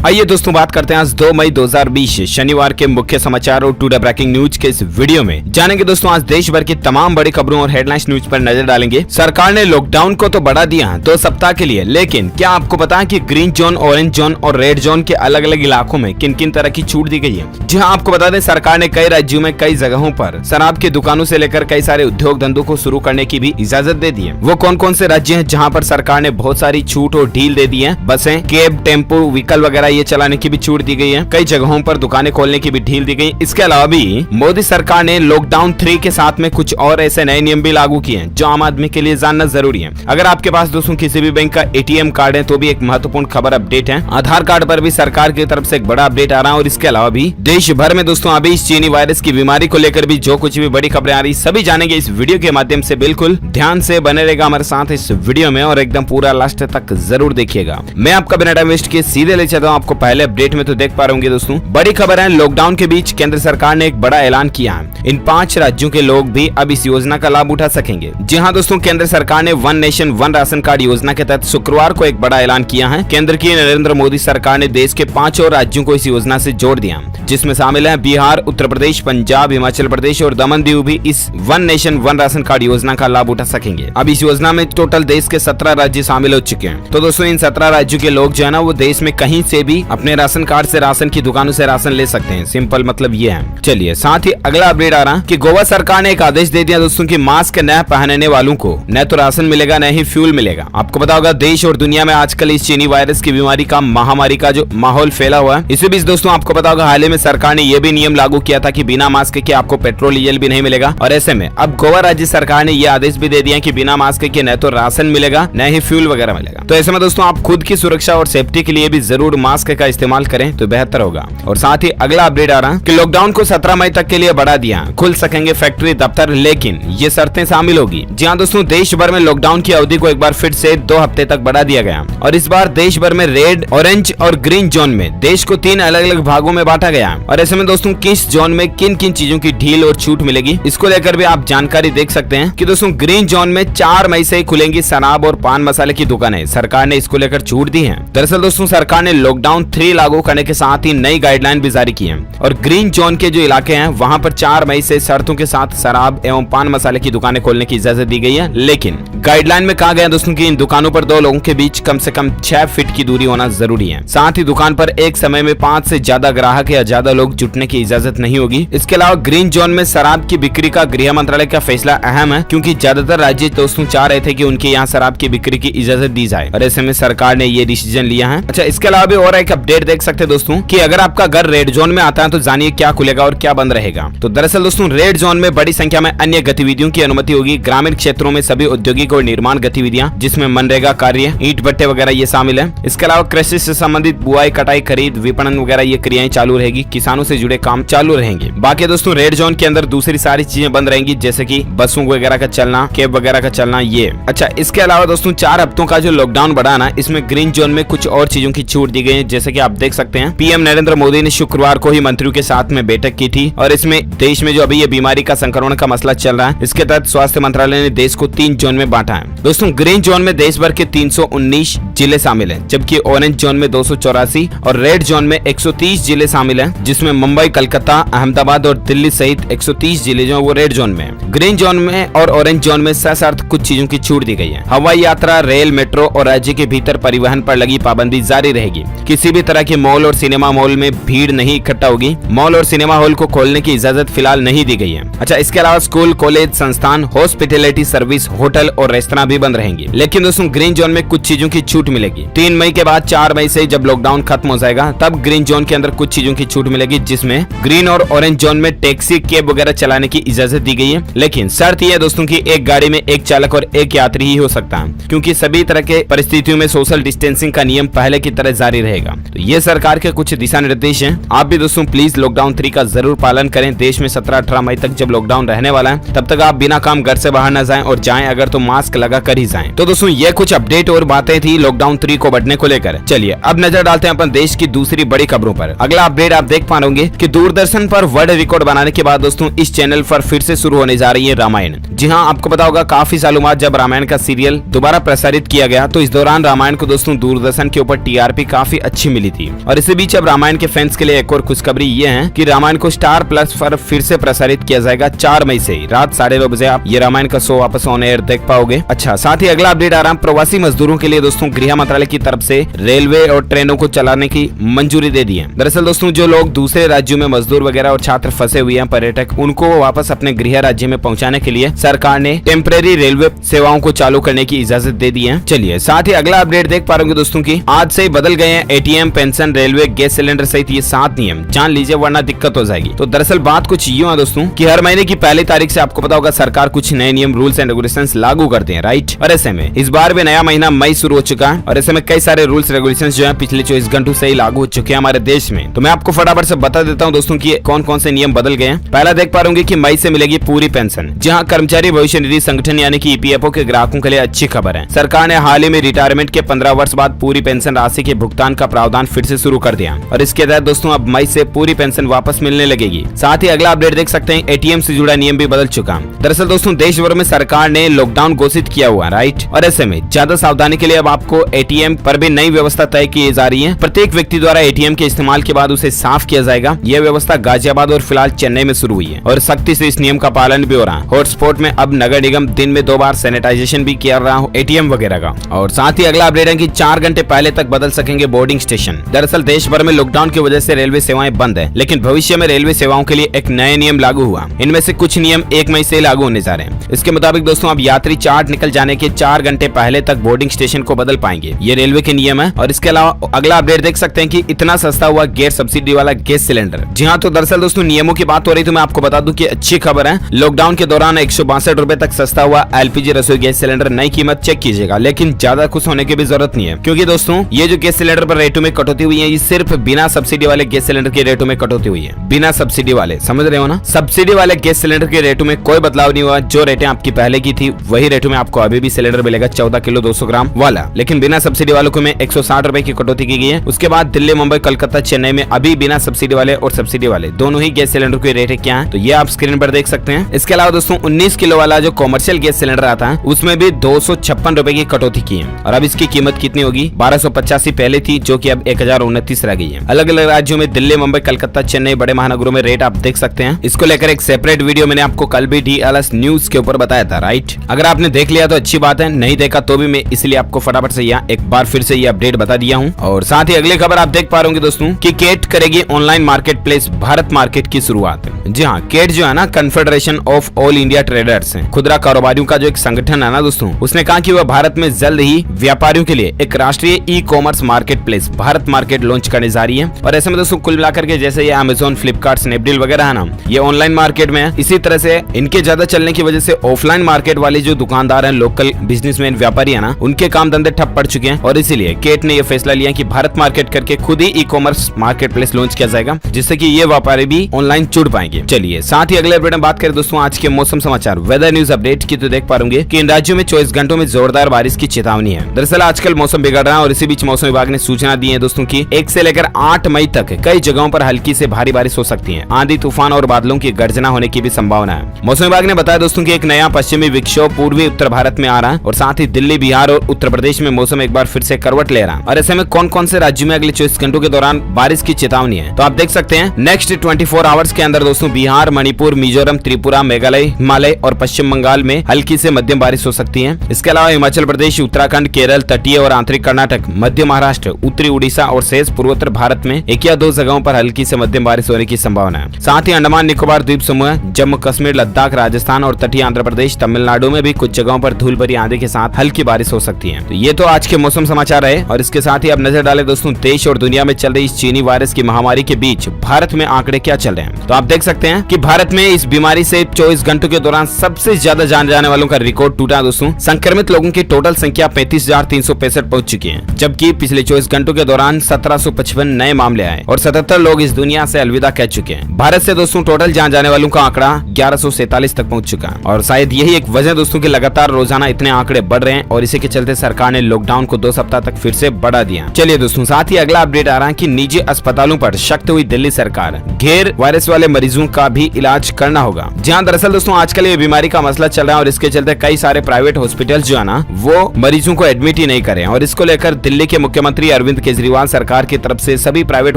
आइए दोस्तों बात करते हैं आज 2 मई 2020 शनिवार के मुख्य समाचार और टुडे ब्रेकिंग न्यूज के इस वीडियो में जानेंगे दोस्तों आज देश भर की तमाम बड़ी खबरों और हेडलाइंस न्यूज पर नजर डालेंगे। सरकार ने लॉकडाउन को तो बढ़ा दिया 2 सप्ताह के लिए, लेकिन क्या आपको पता है कि ग्रीन जोन, ऑरेंज जोन और रेड जोन के अलग अलग इलाकों में किन किन तरह की छूट दी गई है। जी हाँ, आपको बता दें सरकार ने कई राज्यों में कई जगहों पर शराब की दुकानों से लेकर कई सारे उद्योग धंधों को शुरू करने की भी इजाजत दे दी है। वो कौन कौन से राज्य हैं जहाँ पर सरकार ने बहुत सारी छूट और ढील दे दी है। बसें, कैब, टेम्पो, व्हीकल वगैरह ये चलाने की भी छूट दी गई है। कई जगहों पर दुकानें खोलने की भी ढील दी गई। इसके अलावा भी मोदी सरकार ने लॉकडाउन 3 के साथ में कुछ और ऐसे नए नियम भी लागू किए हैं जो आम आदमी के लिए जानना जरूरी है। अगर आपके पास दोस्तों किसी भी बैंक का ATM कार्ड है तो भी एक महत्वपूर्ण खबर अपडेट है। आधार कार्ड पर भी सरकार की तरफ से एक बड़ा अपडेट आ रहा है। और इसके अलावा भी देश भर में दोस्तों अभी इस चीनी वायरस की बीमारी को लेकर भी जो कुछ भी बड़ी खबरें आ रही सभी जानेंगे इस वीडियो के माध्यम से। बिल्कुल ध्यान से बने रहेगा हमारे साथ इस वीडियो में और एकदम पूरा लास्ट तक जरूर देखिएगा। मैं आपका बिना टाइम वेस्ट किए सीधे ले चलता हूँ आपको पहले अपडेट में। तो देख पा रहे दोस्तों बड़ी खबर है, लॉकडाउन के बीच केंद्र सरकार ने एक बड़ा ऐलान किया है। इन 5 राज्यों के लोग भी अब इस योजना का लाभ उठा सकेंगे। जी हां दोस्तों, केंद्र सरकार ने one nation one ration card योजना के तहत शुक्रवार को एक बड़ा ऐलान किया है। केंद्र की नरेंद्र मोदी सरकार ने देश के 5 और राज्यों को इस योजना से जोड़ दिया, जिसमें शामिल है बिहार, उत्तर प्रदेश, पंजाब, हिमाचल प्रदेश और दमन दीव भी इस one nation one ration card योजना का लाभ उठा सकेंगे। अब इस योजना में टोटल देश के 17 राज्य शामिल हो चुके हैं। तो दोस्तों इन 17 राज्यों के लोग जो है ना वो देश में कहीं से भी अपने राशन कार्ड से राशन की दुकानों से राशन ले सकते हैं। सिंपल मतलब ये है। चलिए साथ ही अगला अपडेट आ रहा कि गोवा सरकार ने एक आदेश दे दिया दोस्तों कि मास्क न पहनने वालों को न तो राशन मिलेगा न ही फ्यूल मिलेगा। आपको पता होगा देश और दुनिया में आजकल इस चीनी वायरस की बीमारी का महामारी का जो माहौल फैला हुआ है। इसी बीच दोस्तों आपको पता होगा हाल ही में सरकार ने यह भी नियम लागू किया था कि बिना मास्क के आपको पेट्रोल डीजल भी नहीं मिलेगा। और ऐसे में अब गोवा राज्य सरकार ने यह आदेश भी दे दिया कि बिना मास्क के न तो राशन मिलेगा न ही फ्यूल वगैरह मिलेगा। तो ऐसे में दोस्तों आप खुद की सुरक्षा और सेफ्टी के लिए भी जरूर मास्क का इस्तेमाल करें तो बेहतर होगा। और साथ ही अगला अपडेट आ रहा कि लॉकडाउन को 17 मई तक के लिए बढ़ा दिया। खुल सकेंगे फैक्ट्री, दफ्तर, लेकिन ये शर्तें शामिल होगी। जी हाँ दोस्तों, देश भर में लॉकडाउन की अवधि को एक बार फिर से 2 हफ्ते तक बढ़ा दिया गया और इस बार देश भर में रेड, ऑरेंज और ग्रीन जोन में देश को 3 अलग अलग भागों में बांटा गया। और ऐसे में दोस्तों किस जोन में किन किन चीजों की ढील और छूट मिलेगी इसको लेकर भी आप जानकारी देख सकते हैं कि दोस्तों ग्रीन जोन में 4 मई से खुलेंगी शराब और पान मसाले की दुकानें। सरकार ने इसको लेकर छूट दी है। दरअसल दोस्तों सरकार ने लॉकडाउन 3 लागू करने के साथ ही नई गाइडलाइन भी जारी की है और ग्रीन जोन के जो इलाके हैं वहां पर 4 मई से शर्तों के साथ शराब एवं पान मसाले की दुकानें खोलने की इजाजत दी गई है। लेकिन गाइडलाइन में कहा गया दोस्तों कि इन दुकानों पर 2 लोगों के बीच कम से कम 6 फीट की दूरी होना जरूरी है। साथ ही दुकान पर एक समय में 5 से ज्यादा ग्राहक या ज्यादा लोग जुटने की इजाजत नहीं होगी। इसके अलावा ग्रीन जोन में शराब की बिक्री का गृह मंत्रालय का फैसला अहम है, क्योंकि ज्यादातर राज्य दोस्तों चाह रहे थे कि उनके यहाँ शराब की बिक्री की इजाजत दी जाए और ऐसे में सरकार ने ये डिसीजन लिया है। अच्छा, इसके अलावा भी और एक अपडेट देख सकते हैं दोस्तों कि अगर आपका घर रेड जोन में आता है तो जानिए क्या खुलेगा और क्या बंद रहेगा। तो दरअसल दोस्तों रेड जोन में बड़ी संख्या में अन्य गतिविधियों की अनुमति होगी। ग्रामीण क्षेत्रों में सभी औद्योगिक और निर्माण गतिविधियां जिसमें मनरेगा कार्य, ईंट भट्टे वगैरह ये शामिल है। इसके अलावा कृषि से संबंधित बुआई, कटाई, खरीद, विपणन वगैरह ये क्रियाएं चालू रहेगी। किसानों से जुड़े काम चालू रहेंगे। बाकी दोस्तों रेड जोन के अंदर दूसरी सारी चीजें बंद रहेंगी, जैसे की बसों वगैरह का चलना, कैब वगैरह का चलना ये। अच्छा, इसके अलावा दोस्तों 4 हफ्तों का जो लॉकडाउन बढ़ाना, इसमें ग्रीन जोन में कुछ और चीजों की छूट दी गई है। जैसे की आप देख सकते हैं PM नरेंद्र मोदी ने शुक्रवार को ही मंत्रियों के साथ में बैठक की थी और इसमें देश में जो अभी ये बीमारी का संक्रमण का मसला चल रहा है इसके तहत स्वास्थ्य मंत्रालय ने देश को 3 जोन में बांटा है। दोस्तों ग्रीन जोन में देश भर के 319 जिले शामिल हैं, जबकि ऑरेंज जोन में 284 और रेड जोन में 130 जिले शामिल हैं, जिसमें मुंबई, कलकत्ता, अहमदाबाद और दिल्ली सहित 130 जिले जो वो रेड जोन में है। ग्रीन जोन में और ऑरेंज जोन में सशर्त कुछ चीजों की छूट दी गई है। हवाई यात्रा, रेल, मेट्रो और राज्य के भीतर परिवहन पर लगी पाबंदी जारी रहेगी। किसी भी तरह के मॉल और सिनेमा मॉल में भीड़ नहीं इकट्ठा होगी। मॉल और सिनेमा हॉल को खोलने की इजाजत फिलहाल नहीं दी गई है। अच्छा, इसके अलावा स्कूल, कॉलेज, संस्थान, हॉस्पिटैलिटी सर्विस, होटल और रेस्तरां भी बंद रहेंगे। लेकिन दोस्तों ग्रीन जोन में कुछ चीजों की छूट मिलेगी। 3 मई के बाद 4 मई से जब लॉकडाउन खत्म हो जाएगा तब ग्रीन जोन के अंदर कुछ चीजों की छूट मिलेगी, जिसमें ग्रीन और ऑरेंज जोन में टैक्सी, कैब वगैरह चलाने की इजाजत दी गई है। लेकिन शर्त यह है दोस्तों की एक गाड़ी में एक चालक और एक यात्री ही हो सकता है, क्योंकि सभी तरह के परिस्थितियों में सोशल डिस्टेंसिंग का नियम पहले की तरह जारी रहेगा। तो ये सरकार के कुछ दिशा निर्देश हैं। आप भी दोस्तों प्लीज लॉकडाउन 3 का जरूर पालन करें। देश में 17-18 मई तक जब लॉकडाउन रहने वाला है तब तक आप बिना काम घर से बाहर न जाएं और जाएं अगर तो मास्क लगा कर ही जाएं। तो दोस्तों ये कुछ अपडेट और बातें थी लॉकडाउन 3 को बढ़ने को लेकर। चलिए अब नजर डालते हैं अपन देश की दूसरी बड़ी खबरों पर। अगला अपडेट आप देख पा रहे होंगे कि दूरदर्शन पर वर्ल्ड रिकॉर्ड बनाने के बाद दोस्तों इस चैनल पर फिर से शुरू होने जा रही है रामायण। जी हाँ, आपको पता होगा काफी सालों बाद जब रामायण का सीरियल दोबारा प्रसारित किया गया तो इस दौरान रामायण को दोस्तों दूरदर्शन के ऊपर TRP काफी अच्छी मिली थी। और इसी बीच अब रामायण के फैंस के लिए एक और खुशखबरी ये है कि रामायण को स्टार प्लस पर फिर से प्रसारित किया जाएगा 4 मई से रात 9:30 बजे आप ये रामायण का शो वापस ऑन एयर देख पाओगे। अच्छा, साथ ही अगला अपडेट आ रहा है प्रवासी मजदूरों के लिए दोस्तों, गृह मंत्रालय की तरफ से रेलवे और ट्रेनों को चलाने की मंजूरी दे दी है। दरअसल दोस्तों, जो लोग दूसरे राज्यों में मजदूर वगैरह और छात्र फंसे हुए हैं, पर्यटक, उनको वापस अपने गृह राज्य में पहुंचाने के लिए सरकार ने टेम्परेरी रेलवे सेवाओं को चालू करने की इजाजत दे दी है। चलिए साथ ही अगला अपडेट देख पा रहे होंगे दोस्तों की आज से बदल गए हैं ATM, pension, railway, gas cylinder सहित ये 7 नियम, जान लीजिए वरना दिक्कत हो जाएगी। तो दरअसल बात कुछ यूं है दोस्तों कि हर महीने की पहली तारीख से आपको पता होगा सरकार कुछ नए नियम, रूल्स एंड रेगुलेशंस लागू करते हैं, राइट। और ऐसे में इस बार भी नया महीना मई शुरू हो चुका है और ऐसे में कई सारे रूल्स रेगुलेशंस जो है पिछले 24 घंटों से ही लागू हो चुके हैं हमारे देश में। तो मैं आपको फटाफट से बता देता हूँ दोस्तों की कौन कौन से नियम बदल गए हैं। पहला देख पा रहे कि मई से मिलेगी पूरी पेंशन, जहाँ कर्मचारी भविष्य निधि संगठन यानी कि ईपीएफओ के ग्राहकों के लिए अच्छी खबर है। सरकार ने हाल ही में रिटायरमेंट के 15 वर्ष बाद पूरी पेंशन राशि के भुगतान का प्रावधान फिर से शुरू कर दिया और इसके तहत दोस्तों अब मई से पूरी पेंशन वापस मिलने लगेगी। साथ ही अगला अपडेट देख सकते हैं एटीएम से जुड़ा नियम भी बदल चुका। दरअसल दोस्तों देश भर में सरकार ने लॉकडाउन घोषित किया हुआ है, राइट। और ऐसे में ज्यादा सावधानी के लिए अब आपको एटीएम पर भी नई व्यवस्था तय की जा रही है। प्रत्येक व्यक्ति द्वारा एटीएम के इस्तेमाल के बाद उसे साफ किया जाएगा। यह व्यवस्था गाजियाबाद और फिलहाल चेन्नई में शुरू हुई है और सख्ती से इस नियम का पालन भी हो रहा है। हॉटस्पॉट में अब नगर निगम दिन में 2 बार सैनिटाइजेशन भी किया रहा हो एटीएम वगैरह का। और साथ ही अगला अपडेट है कि 4 घंटे पहले तक बदल सकेंगे बोर्डिंग स्टेशन। दरअसल देश भर में लॉकडाउन की वजह से रेलवे सेवाएं बंद है, लेकिन भविष्य में रेलवे सेवाओं के लिए एक नए नियम लागू हुआ। इनमें से कुछ नियम 1 मई से लागू होने जा रहे हैं। इसके मुताबिक दोस्तों अब यात्री चार्ट निकल जाने के 4 घंटे पहले तक बोर्डिंग स्टेशन को बदल पाएंगे। ये रेलवे के नियम है। और इसके अलावा अगला अपडेट देख सकते हैं कि इतना सस्ता हुआ गैर सब्सिडी वाला गैस सिलेंडर। जी हाँ, तो दरअसल दोस्तों नियमों की बात हो रही तो मैं आपको बता दूं कि अच्छी खबर है। लॉकडाउन के दौरान 162 रुपए तक सस्ता हुआ एलपीजी रसोई गैस सिलेंडर नई कीमत चेक कीजिएगा, लेकिन ज्यादा खुश होने की भी जरूरत नहीं है, क्योंकि दोस्तों ये जो गैस सिलेंडर पर रेटों में कटौती हुई है ये सिर्फ बिना सब्सिडी वाले गैस सिलेंडर के रेटों में कटौती हुई है। बिना सब्सिडी वाले, समझ रहे हो ना। सब्सिडी वाले गैस सिलेंडर के रेटों में कोई बदलाव नहीं हुआ। जो रेटें आपकी पहले की थी वही रेटों में आपको अभी भी सिलेंडर मिलेगा 14 किलो 200 ग्राम वाला, लेकिन बिना सब्सिडी वालों को में 160 रुपए की कटौती की गई है। उसके बाद दिल्ली, मुंबई, कलकत्ता, चेन्नई में अभी बिना सब्सिडी वाले और सब्सिडी वाले दोनों ही गैस सिलेंडर के रेट क्या है तो ये आप स्क्रीन पर देख सकते हैं। इसके अलावा दोस्तों 19 किलो वाला जो कॉमर्शियल गैस सिलेंडर आता है उसमें भी 256 रुपए की कटौती की है और अब इसकी कीमत कितनी होगी 1285 पहले थी, जो कि अब 1029 रह गई है। अलग अलग राज्यों में दिल्ली, मुंबई, कलकत्ता, चेन्नई बड़े महानगरों में रेट आप देख सकते हैं। इसको लेकर एक सेपरेट वीडियो मैंने आपको कल भी DLS न्यूज के ऊपर बताया था, राइट। अगर आपने देख लिया तो अच्छी बात है, नहीं देखा तो भी मैं इसलिए आपको फटाफट से यहाँ एक बार फिर से ये अपडेट बता दिया हूँ। और साथ ही अगली खबर आप देख पा रहे होंगे दोस्तों कि केट करेगी online market place Bharat market की शुरुआत। जी हाँ, केट जो है ना confederation of all India traders है, खुदरा कारोबारियों का जो एक संगठन है ना दोस्तों, उसने कहा कि वह भारत में जल्द ही व्यापारियों के लिए एक राष्ट्रीय ई commerce market place Bharat market launch करने जा रही है। और ऐसे में दोस्तों कुल मिलाकर के जैसे ये अमेजोन, फ्लिपकार्ट, स्नैपडील वगैरह है ना, ये ऑनलाइन मार्केट में है। इसी तरह से इनके ज्यादा चलने की वजह से ऑफलाइन मार्केट वाले जो दुकानदार हैं, लोकल बिजनेसमैन, व्यापारी है ना, उनके काम धंधे ठप पड़ चुके हैं और इसीलिए केट ने यह फैसला लिया कि भारत मार्केट करके खुद ही e commerce marketplace launch किया जाएगा, जिससे कि ये व्यापारी भी ऑनलाइन जुड़ पाएंगे। चलिए साथ ही अगले अपडेट में बात करें दोस्तों आज के मौसम समाचार वेदर न्यूज अपडेट की, तो देख पाएंगे कि इन राज्यों में 24 घंटों में जोरदार बारिश की चेतावनी है। दरअसल आजकल मौसम बिगड़ रहा है और इसी बीच मौसम विभाग ने सूचना दी है दोस्तों की 1 से लेकर 8 मई तक कई जगहों पर हल्की से भारी बारिश हो सकती है। आंधी, तूफान और बादलों की गर्जना होने की भी संभावना है। मौसम विभाग ने बताया दोस्तों की एक नया पश्चिमी विक्षोभ पूर्वी उत्तर भारत में आ रहा है और साथ ही दिल्ली, बिहार और उत्तर प्रदेश में मौसम एक बार फिर से करवट ले रहा है। और ऐसे में कौन कौन से राज्यों में अगले 24 घंटों के दौरान बारिश की चेतावनी है तो आप देख सकते हैं। नेक्स्ट 24 आवर्स के अंदर दोस्तों बिहार, मणिपुर, मिजोरम, त्रिपुरा, मेघालय, हिमालय और पश्चिम बंगाल में हल्की से मध्यम बारिश हो सकती है। इसके अलावा हिमाचल प्रदेश, उत्तराखंड, केरल, तटीय और आंतरिक कर्नाटक, मध्य महाराष्ट्र, उत्तरी उड़ीसा और शेष पूर्वोत्तर भारत में 1 या 2 जगहों पर हल्की से मध्यम बारिश होने की संभावना है। साथ ही अंडमान निकोबार द्वीप समूह, जम्मू कश्मीर, लद्दाख, राजस्थान और तटीय आंध्र प्रदेश, तमिलनाडु में भी कुछ जगहों पर धूल भरी आंधी के साथ हल्की बारिश हो सकती है। तो ये तो आज के मौसम समाचार है और इसके साथ ही अब नजर डालें दोस्तों देश और दुनिया में चल रही इस चीनी वायरस की महामारी के बीच भारत में आंकड़े क्या चल रहे हैं। तो आप देख सकते हैं कि भारत में इस बीमारी से 24 घंटों के दौरान सबसे ज्यादा जान जाने वालों का रिकॉर्ड टूटा दोस्तों। संक्रमित लोगों की टोटल संख्या 35,365 पहुंच चुकी है, जबकि पिछले 24 घंटों के दौरान 1755 नए मामले आए और 77 लोग इस दुनिया से अलविदा कह चुके हैं। भारत से दोस्तों टोटल जान जाने वालों का आंकड़ा 1147 तक पहुंच चुका है और शायद यही एक वजह दोस्तों की लगातार रोजाना इतने आंकड़े बढ़ रहे हैं और इसी के चलते सरकार ने लॉकडाउन को 2 सप्ताह तक फिर से बढ़ा दिया। चलिए दोस्तों साथ ही अगला अपडेट आ रहा है कि निजी अस्पतालों पर सख्त हुई दिल्ली सरकार, घेर वायरस वाले मरीजों का भी इलाज करना होगा। जहां दरअसल दोस्तों आजकल ये बीमारी का मसला चल रहा है और इसके चलते कई सारे प्राइवेट हॉस्पिटल जो है ना वो मरीजों को एडमिट ही नहीं कर रहे हैं और इसको लेकर दिल्ली के मुख्यमंत्री अरविंद अरविंद केजरीवाल सरकार की तरफ से सभी प्राइवेट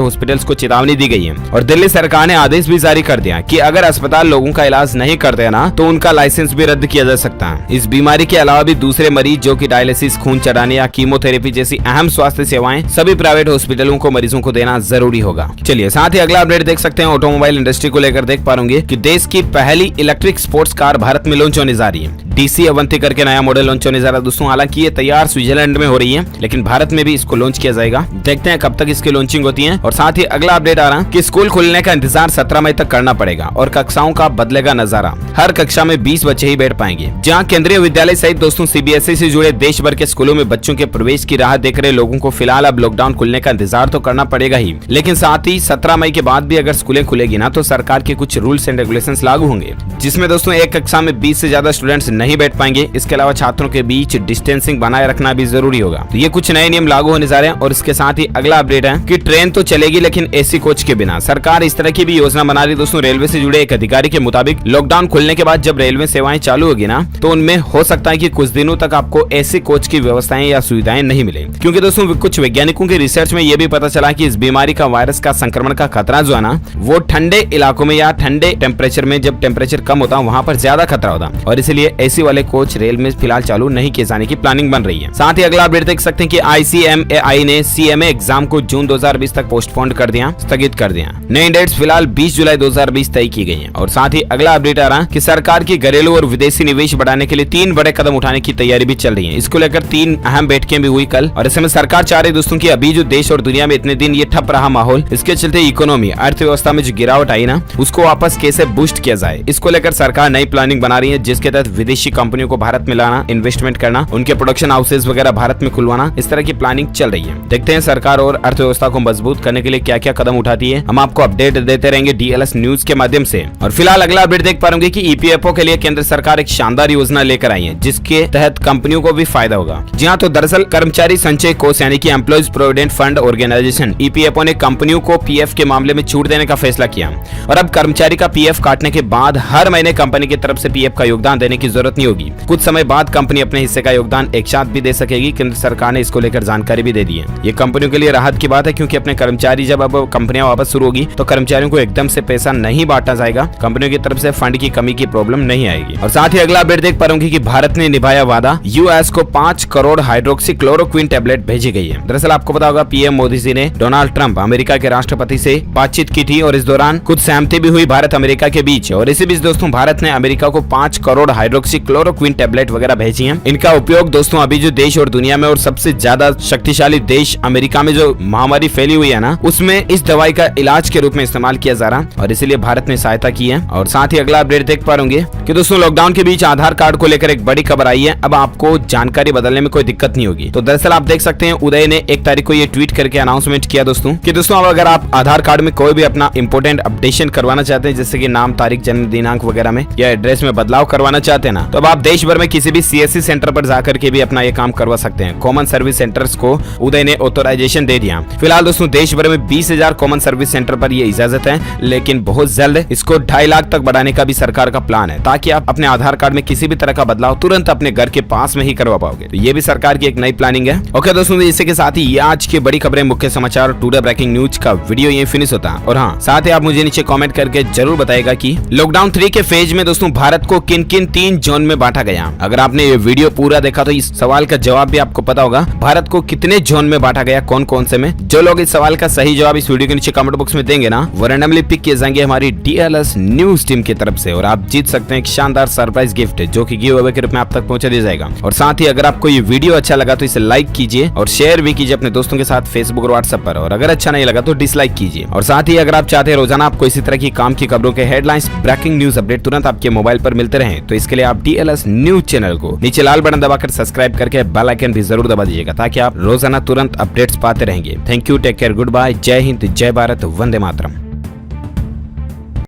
हॉस्पिटल्स को चेतावनी दी गई है और दिल्ली सरकार ने आदेश भी जारी कर दिया कि अगर अस्पताल लोगों का इलाज नहीं करते ना तो उनका लाइसेंस भी रद्द किया जा सकता है। इस बीमारी के अलावा भी दूसरे मरीज जो कि डायलिसिस, खून चढ़ाने या कीमोथेरेपी जैसी अहम स्वास्थ्य सेवाएं सभी प्राइवेट हॉस्पिटलों को मरीजों को देना जरूरी होगा। चलिए साथ ही अगला अपडेट देख सकते हैं। ऑटोमोबाइल इंडस्ट्री को लेकर देख पा रहे कि देश की पहली इलेक्ट्रिक स्पोर्ट्स कार भारत में लॉन्च होने जा रही है। DC अवंती करके नया मॉडल लॉन्च होने जा रहा है दोस्तों। हालांकि ये तैयार स्विट्जरलैंड में हो रही है, लेकिन भारत में भी इसको लॉन्च किया जाएगा। देखते हैं कब तक इसकी लॉन्चिंग होती है। और साथ ही अगला अपडेट आ रहा है कि स्कूल खुलने का इंतजार 17 मई तक करना पड़ेगा और कक्षाओं का बदलेगा नजारा। हर कक्षा में 20 बच्चे ही बैठ पाएंगे। जहां केंद्रीय विद्यालय सहित दोस्तों CBSE से जुड़े देश भर के स्कूलों में बच्चों के प्रवेश की राह देख रहे लोगों को फिलहाल अब लॉकडाउन खुलने का इंतजार तो करना पड़ेगा ही, लेकिन साथ ही 17 मई के बाद भी अगर स्कूलें खुलेगी ना तो सरकार के कुछ रूल्स एंड रेगुलेशंस लागू होंगे, जिसमें दोस्तों एक कक्षा में 20 से ज्यादा स्टूडेंट्स नहीं बैठ पाएंगे। इसके अलावा छात्रों के बीच डिस्टेंसिंग बनाए रखना भी जरूरी होगा। तो ये कुछ नए नियम लागू होने जा रहे हैं। और इसके साथ ही अगला अपडेट है कि ट्रेन तो चलेगी लेकिन AC कोच के बिना। सरकार इस तरह की भी योजना बना रही दोस्तों। रेलवे से जुड़े एक अधिकारी के मुताबिक लॉकडाउन खुलने के बाद जब रेलवे सेवाएं चालू होगी ना तो उनमें हो सकता है कि कुछ दिनों तक आपको AC कोच की व्यवस्थाएं या सुविधाएं नहीं मिले, क्योंकि दोस्तों कुछ वैज्ञानिकों की रिसर्च में यह भी पता चला कि इस बीमारी का वायरस का संक्रमण का खतरा जो है ना वो ठंडे इलाकों में या ठंडे टेम्परेचर में, जब टेम्परेचर कम होता है वहां पर ज्यादा खतरा होता है और इसलिए AC वाले कोच रेल में फिलहाल चालू नहीं किए जाने की प्लानिंग बन रही है। साथ ही अगला अपडेट देख सकते हैं कि ICMAI ने CMA एग्जाम को जून 2020 तक पोस्टपोन कर दिया, स्थगित कर दिया। नई डेट्स फिलहाल 20 जुलाई 2020 तय की गई है। और साथ ही अगला अपडेट आ रहा है कि सरकार की घरेलू और विदेशी निवेश बढ़ाने के लिए 3 बड़े कदम उठाने की तैयारी भी चल रही है। इसको लेकर 3 अहम बैठकें भी हुई कल और इसमें सरकार चाह रही दोस्तों की अभी जो देश और दुनिया में इतने दिन ये ठप रहा माहौल, इसके चलते इकोनॉमी, अर्थव्यवस्था में जो गिरावट आई ना उसको वापस कैसे बूस्ट किया जाए, इसको लेकर सरकार नई प्लानिंग बना रही है, जिसके तहत विदेशी कंपनियों को भारत में लाना, इन्वेस्टमेंट करना, उनके प्रोडक्शन हाउसेज वगैरह भारत में खुलवाना, इस तरह की प्लानिंग चल रही है। देखते हैं सरकार और अर्थव्यवस्था को मजबूत करने के लिए क्या क्या कदम उठाती है। हम आपको अपडेट देते रहेंगे DLS न्यूज के माध्यम से। और फिलहाल अगला अपडेट देख पा रहे कि EPFO के लिए केंद्र सरकार एक शानदार योजना लेकर आई है, जिसके तहत कंपनियों को भी फायदा होगा। जी हाँ, तो दरअसल कर्मचारी संचय कोष यानी कि employees provident fund organisation EPFO ने कंपनियों को PF के मामले में छूट देने का फैसला किया और अब कर्मचारी का PF काटने के बाद हर महीने कंपनी की तरफ से PF का योगदान देने की जरूरत नहीं होगी। कुछ समय बाद कंपनी अपने हिस्से का योगदान एक साथ भी दे सकेगी। केंद्र सरकार ने इसको लेकर जानकारी भी दे दी है। ये कंपनियों के लिए राहत की बात है, क्योंकि अपने कर्मचारी जब अब कंपनियां वापस शुरू होगी तो कर्मचारियों को एकदम से पैसा नहीं बांटा जाएगा। कंपनियों की तरफ से फंड की कमी की प्रॉब्लम नहीं आएगी। और साथ ही अगला अपडेट देख पा रहे कि भारत ने निभाया वादा, US को 5 करोड़ हाइड्रोक्सी क्लोरोक्विन टेबलेट भेजी गई है। दरअसल आपको पता होगा PM मोदी जी ने डोनाल्ड ट्रंप अमेरिका के राष्ट्रपति से बातचीत की थी और इस दौरान कुछ सहमति भी हुई भारत अमेरिका के बीच। और इसी बीच दोस्तों भारत ने अमेरिका को 5 करोड़ हाइड्रोक्सी क्लोरोक्विन टेबलेट वगैरह भेजी है। इनका उपयोग दोस्तों अभी जो देश और दुनिया में और सबसे ज्यादा शक्तिशाली देश अमेरिका में जो महामारी फैली हुई है ना उसमें इस दवाई का इलाज के रूप में इस्तेमाल किया जा रहा और इसीलिए भारत ने सहायता की है। और साथ ही अगला अपडेट देख पा रहे कि दोस्तों लॉकडाउन के बीच आधार कार्ड को लेकर एक बड़ी खबर आई है। अब आपको जानकारी बदलने में कोई दिक्कत नहीं होगी। तो दरअसल आप देख सकते हैं उदय ने 1 तारीख को ये ट्वीट करके अनाउंसमेंट किया दोस्तों कि दोस्तों अब अगर आप आधार कार्ड में कोई भी अपना इंपोर्टेंट अपडेशन करवाना चाहते हैं, जैसे कि नाम, तारीख, जन्म दिनांक वगैरह में या एड्रेस में बदलाव करवाना चाहते हैं ना, तो अब आप देश भर में किसी भी CSC सेंटर पर जाकर के भी अपना ये काम करवा सकते हैं। कॉमन सर्विस सेंटर्स को उदय ने ऑथराइजेशन दे दिया। फिलहाल दोस्तों देश भर में 20,000 कॉमन सर्विस सेंटर पर ये इजाजत है, लेकिन बहुत जल्द इसको 2.5 लाख तक बढ़ाने का भी सरकार का प्लान है, ताकि आप अपने आधार कार्ड में किसी भी तरह का बदलाव तुरंत अपने घर के पास में ही करवा पाओगे। तो ये भी सरकार की एक नई प्लानिंग है। ओके दोस्तों, इसी के साथ ही ये आज की बड़ी खबरें, मुख्य समाचार, टुडे ब्रेकिंग न्यूज का वीडियो ये फिनिश होता है। और हाँ, साथ ही आप मुझे नीचे कमेंट करके जरूर बताएगा कि लॉकडाउन 3 के फेज में दोस्तों भारत को किन किन 3 जोन में बांटा गया। अगर आपने ये वीडियो पूरा देखा तो इस सवाल का जवाब भी आपको पता होगा, भारत को कितने जोन में बांटा गया, कौन कौन से में। जो लोग इस सवाल का सही जवाब इस वीडियो के नीचे कमेंट बॉक्स में देंगे ना, वो रैंडमली पिक किए जाएंगे हमारी DLS न्यूज टीम की तरफ से और आप जीत सकते हैं एक शानदार सरप्राइज गिफ्ट, जो कि गिव अवे के रूप में आप तक पहुंचा दिया जाएगा। और साथ ही अगर आपको ये वीडियो अच्छा लगा तो इसे लाइक कीजिए और शेयर भी कीजिए अपने दोस्तों के साथ फेसबुक और व्हाट्सएप पर। और अगर अच्छा नहीं लगा तो डिसलाइक कीजिए। और साथ ही अगर आप चाहते हैं रोजाना आपको इसी तरह की काम की खबरों के हेडलाइंस, ब्रेकिंग न्यूज अपडेट तुरंत आपके मोबाइल पर मिलते रहे, तो इसके लिए आप DLS न्यूज चैनल को नीचे लाल बटन दबाकर सब्सक्राइब करके बेल आइकन भी जरूर दबा दीजिएगा, ताकि आप रोजाना तुरंत अपडेट्स पाते रहेंगे। Thank you, take care, goodbye, जय हिंद, जय भारत, वंदे मातरम।